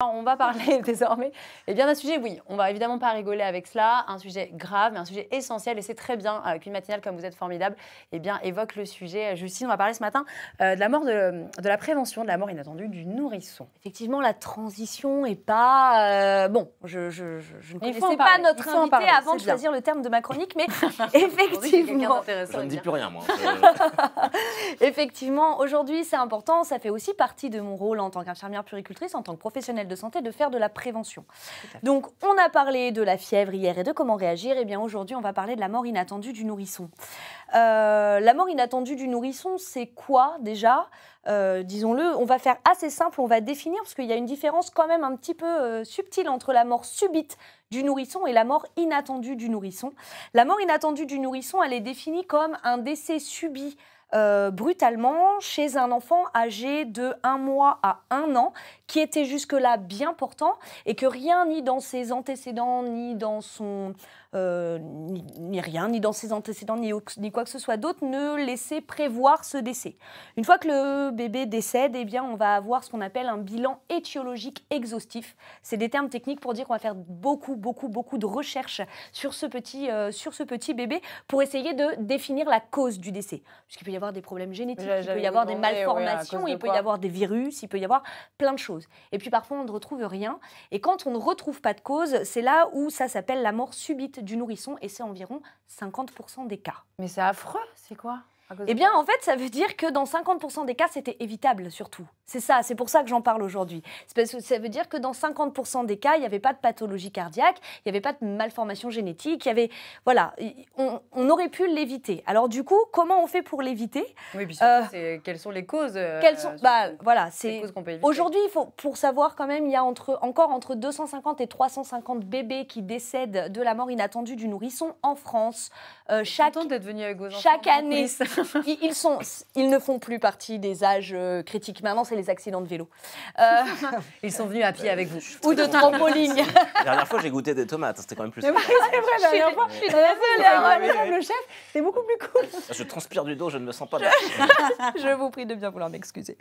On va parler désormais d'un sujet, oui, on va évidemment pas rigoler avec cela, un sujet grave, mais un sujet essentiel, et c'est très bien qu'une matinale comme vous êtes formidable évoque le sujet. Justine, on va parler ce matin de la mort, de la prévention de la mort inattendue du nourrisson. Effectivement, la transition n'est pas... bon, je ne connaissais pas notre invité avant de choisir le terme de ma chronique, mais effectivement... Je ne dis plus rien, moi. Effectivement, aujourd'hui, c'est important, ça fait aussi partie de mon rôle en tant qu'infirmière puéricultrice, en tant que professionnelle de santé, de faire de la prévention. Donc, on a parlé de la fièvre hier et de comment réagir. Et bien aujourd'hui, on va parler de la mort inattendue du nourrisson. La mort inattendue du nourrisson, c'est quoi déjà ? Disons-le, on va faire assez simple, on va définir, parce qu'il y a une différence quand même un petit peu subtile entre la mort subite du nourrisson et la mort inattendue du nourrisson. La mort inattendue du nourrisson, elle est définie comme un décès subi brutalement chez un enfant âgé de 1 mois à 1 an, qui était jusque-là bien portant et que rien, ni dans ses antécédents, ni dans son... ni dans ses antécédents, ni quoi que ce soit d'autre, ne laissait prévoir ce décès. Une fois que le bébé décède, eh bien, on va avoir ce qu'on appelle un bilan étiologique exhaustif. C'est des termes techniques pour dire qu'on va faire beaucoup de recherches sur ce petit bébé pour essayer de définir la cause du décès. Puisqu'il peut y avoir des problèmes génétiques, il peut y avoir des malformations, il peut y avoir des virus, il peut y avoir plein de choses. Et puis parfois, on ne retrouve rien. Et quand on ne retrouve pas de cause, c'est là où ça s'appelle la mort subite du nourrisson, et c'est environ 50% des cas. Mais c'est affreux, c'est quoi ? Eh bien, en fait, ça veut dire que dans 50% des cas, c'était évitable, surtout. C'est ça, c'est pour ça que j'en parle aujourd'hui. C'est parce que ça veut dire que dans 50% des cas, il n'y avait pas de pathologie cardiaque, il n'y avait pas de malformation génétique, il y avait... Voilà, on aurait pu l'éviter. Alors du coup, comment on fait pour l'éviter ? Oui, puis surtout, quelles sont les causes voilà, c'est... qu'on peut éviter. Aujourd'hui, pour savoir quand même, il y a encore entre 250 et 350 bébés qui décèdent de la mort inattendue du nourrisson en France. Chaque année... Ils ne font plus partie des âges critiques. Maintenant, c'est les accidents de vélo. Ils sont venus à pied avec vous. Ou de trampoline. La dernière fois, j'ai goûté des tomates. C'était quand même plus... C'est vrai, la dernière fois, le chef, c'est beaucoup plus cool. Je transpire du dos, je ne me sens pas bien. Je vous prie de bien vouloir m'excuser.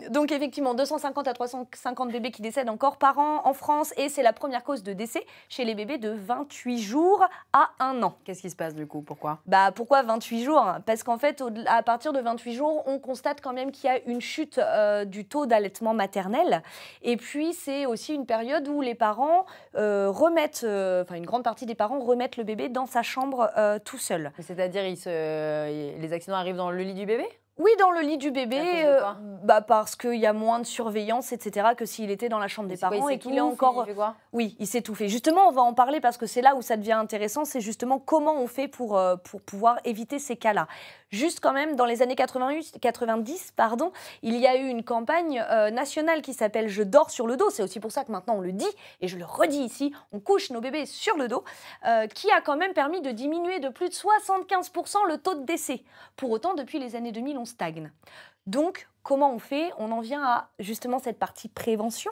Donc, effectivement, 250 à 350 bébés qui décèdent encore par an en France. Et c'est la première cause de décès chez les bébés de 28 jours à 1 an. Qu'est-ce qui se passe du coup ? Pourquoi ? Pourquoi 28 jours ? Parce qu'en fait, à partir de 28 jours, on constate quand même qu'il y a une chute du taux d'allaitement maternel. Et puis, c'est aussi une période où les parents une grande partie des parents remettent le bébé dans sa chambre tout seul. C'est-à-dire, les accidents arrivent dans le lit du bébé ? Oui, dans le lit du bébé, parce qu'il y a moins de surveillance, etc., que s'il était dans la chambre des parents et qu'il est encore... Il fait quoi ? Oui, il s'étouffe. Justement, on va en parler parce que c'est là où ça devient intéressant, c'est justement comment on fait pour pouvoir éviter ces cas-là. Juste quand même, dans les années 90, il y a eu une campagne nationale qui s'appelle « Je dors sur le dos ». C'est aussi pour ça que maintenant on le dit, et je le redis ici, on couche nos bébés sur le dos, qui a quand même permis de diminuer de plus de 75% le taux de décès. Pour autant, depuis les années 2000, on stagne. Donc, comment on fait ? On en vient à justement cette partie prévention.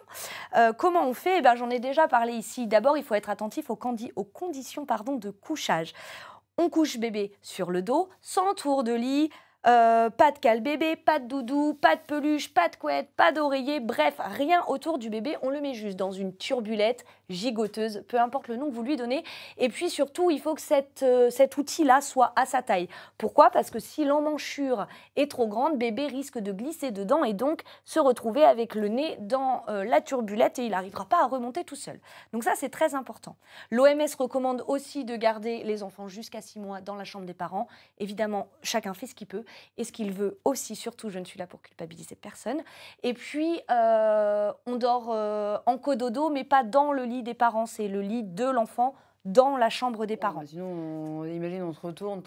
Comment on fait ? J'en ai déjà parlé ici. D'abord, il faut être attentif aux conditions de couchage. On couche bébé sur le dos, sans tour de lit, pas de cale-bébé, pas de doudou, pas de peluche, pas de couette, pas d'oreiller, bref, rien autour du bébé. On le met juste dans une turbulette gigoteuse, peu importe le nom que vous lui donnez. Et puis surtout, il faut que cet outil-là soit à sa taille. Pourquoi ? Parce que si l'emmanchure est trop grande, bébé risque de glisser dedans et donc se retrouver avec le nez dans la turbulette et il n'arrivera pas à remonter tout seul. Donc ça, c'est très important. L'OMS recommande aussi de garder les enfants jusqu'à 6 mois dans la chambre des parents. Évidemment, chacun fait ce qu'il peut et ce qu'il veut aussi. Surtout, je ne suis là pour culpabiliser personne. Et puis, on dort en cododo, mais pas dans le lit des parents. C'est le lit de l'enfant dans la chambre des parents. Sinon, imagine, on se retourne.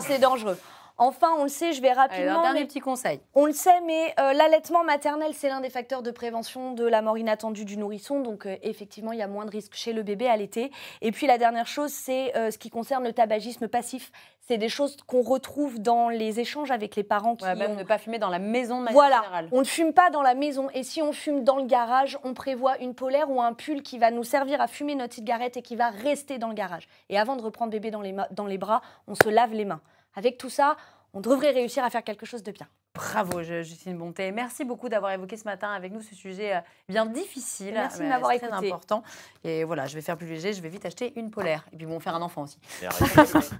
C'est dangereux. Enfin, on le sait, je vais rapidement... Un dernier petit conseil. On le sait, mais l'allaitement maternel, c'est l'un des facteurs de prévention de la mort inattendue du nourrisson. Donc, effectivement, il y a moins de risques chez le bébé allaité. Et puis, la dernière chose, c'est ce qui concerne le tabagisme passif. C'est des choses qu'on retrouve dans les échanges avec les parents. Même ne pas fumer dans la maison de manière générale. On ne fume pas dans la maison. Et si on fume dans le garage, on prévoit une polaire ou un pull qui va nous servir à fumer notre cigarette et qui va rester dans le garage. Et avant de reprendre bébé dans les bras, on se lave les mains. Avec tout ça, on devrait réussir à faire quelque chose de bien. Bravo, Justine Bonté. Merci beaucoup d'avoir évoqué ce matin avec nous ce sujet bien difficile. Merci de mais m'avoir c'est très écouté. important. Et voilà, je vais faire plus léger, je vais vite acheter une polaire. Et puis bon, faire un enfant aussi. Et arrête.